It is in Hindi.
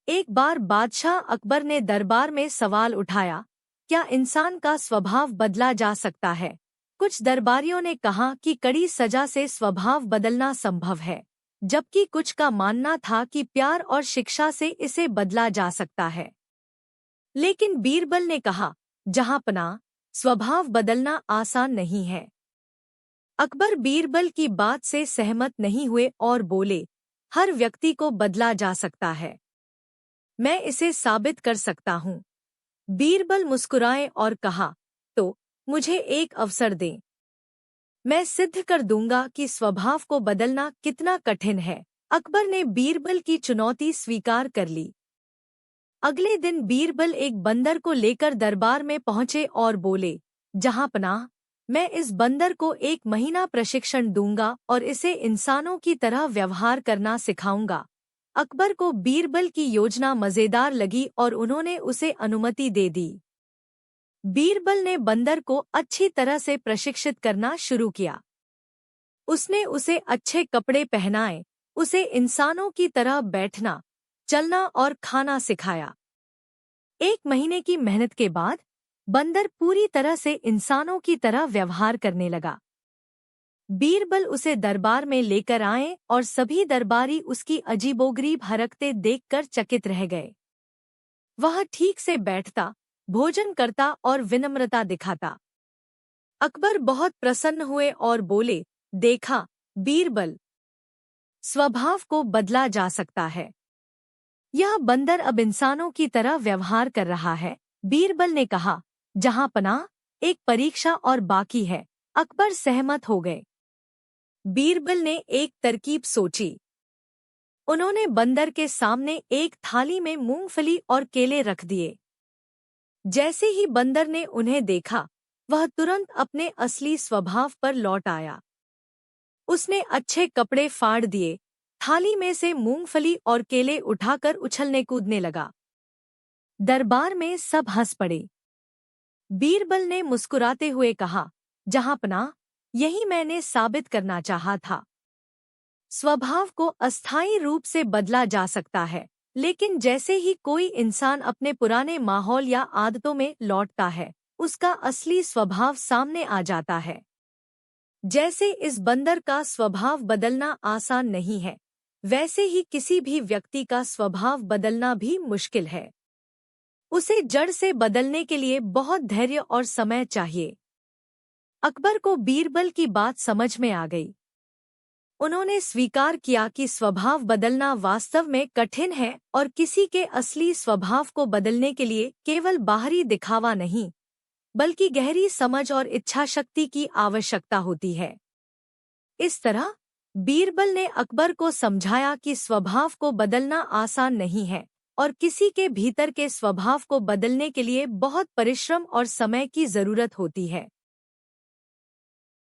एक बार बादशाह अकबर ने दरबार में सवाल उठाया, क्या इंसान का स्वभाव बदला जा सकता है? कुछ दरबारियों ने कहा कि कड़ी सजा से स्वभाव बदलना संभव है, जबकि कुछ का मानना था कि प्यार और शिक्षा से इसे बदला जा सकता है। लेकिन बीरबल ने कहा, जहांपनाह, स्वभाव बदलना आसान नहीं है। अकबर बीरबल की बात से सहमत नहीं हुए और बोले, हर व्यक्ति को बदला जा सकता है। मैं इसे साबित कर सकता हूँ। बीरबल मुस्कुराए और कहा, तो मुझे एक अवसर दें। मैं सिद्ध कर दूंगा कि स्वभाव को बदलना कितना कठिन है। अकबर ने बीरबल की चुनौती स्वीकार कर ली। अगले दिन बीरबल एक बंदर को लेकर दरबार में पहुंचे और बोले, जहांपनाह, मैं इस बंदर को 1 महीना प्रशिक्षण दूंगा और इसे इंसानों की तरह व्यवहार करना सिखाऊंगा। अकबर को बीरबल की योजना मजेदार लगी और उन्होंने उसे अनुमति दे दी। बीरबल ने बंदर को अच्छी तरह से प्रशिक्षित करना शुरू किया। उसने उसे अच्छे कपड़े पहनाए, उसे इंसानों की तरह बैठना, चलना और खाना सिखाया। 1 महीने की मेहनत के बाद बंदर पूरी तरह से इंसानों की तरह व्यवहार करने लगा। बीरबल उसे दरबार में लेकर आए और सभी दरबारी उसकी अजीबोगरीब हरकतें देखकर चकित रह गए। वह ठीक से बैठता, भोजन करता और विनम्रता दिखाता। अकबर बहुत प्रसन्न हुए और बोले, देखा बीरबल, स्वभाव को बदला जा सकता है। यह बंदर अब इंसानों की तरह व्यवहार कर रहा है। बीरबल ने कहा, जहांपनाह, एक परीक्षा और बाकी है। अकबर सहमत हो गए। बीरबल ने एक तरकीब सोची। उन्होंने बंदर के सामने एक थाली में मूंगफली और केले रख दिए। जैसे ही बंदर ने उन्हें देखा, वह तुरंत अपने असली स्वभाव पर लौट आया। उसने अच्छे कपड़े फाड़ दिए, थाली में से मूंगफली और केले उठाकर उछलने कूदने लगा। दरबार में सब हंस पड़े। बीरबल ने मुस्कुराते हुए कहा, जहांपनाह, यही मैंने साबित करना चाहा था। स्वभाव को अस्थायी रूप से बदला जा सकता है, लेकिन जैसे ही कोई इंसान अपने पुराने माहौल या आदतों में लौटता है, उसका असली स्वभाव सामने आ जाता है। जैसे इस बंदर का स्वभाव बदलना आसान नहीं है, वैसे ही किसी भी व्यक्ति का स्वभाव बदलना भी मुश्किल है। उसे जड़ से बदलने के लिए बहुत धैर्य और समय चाहिए। अकबर को बीरबल की बात समझ में आ गई। उन्होंने स्वीकार किया कि स्वभाव बदलना वास्तव में कठिन है और किसी के असली स्वभाव को बदलने के लिए केवल बाहरी दिखावा नहीं, बल्कि गहरी समझ और इच्छाशक्ति की आवश्यकता होती है। इस तरह बीरबल ने अकबर को समझाया कि स्वभाव को बदलना आसान नहीं है और किसी के भीतर के स्वभाव को बदलने के लिए बहुत परिश्रम और समय की जरूरत होती है।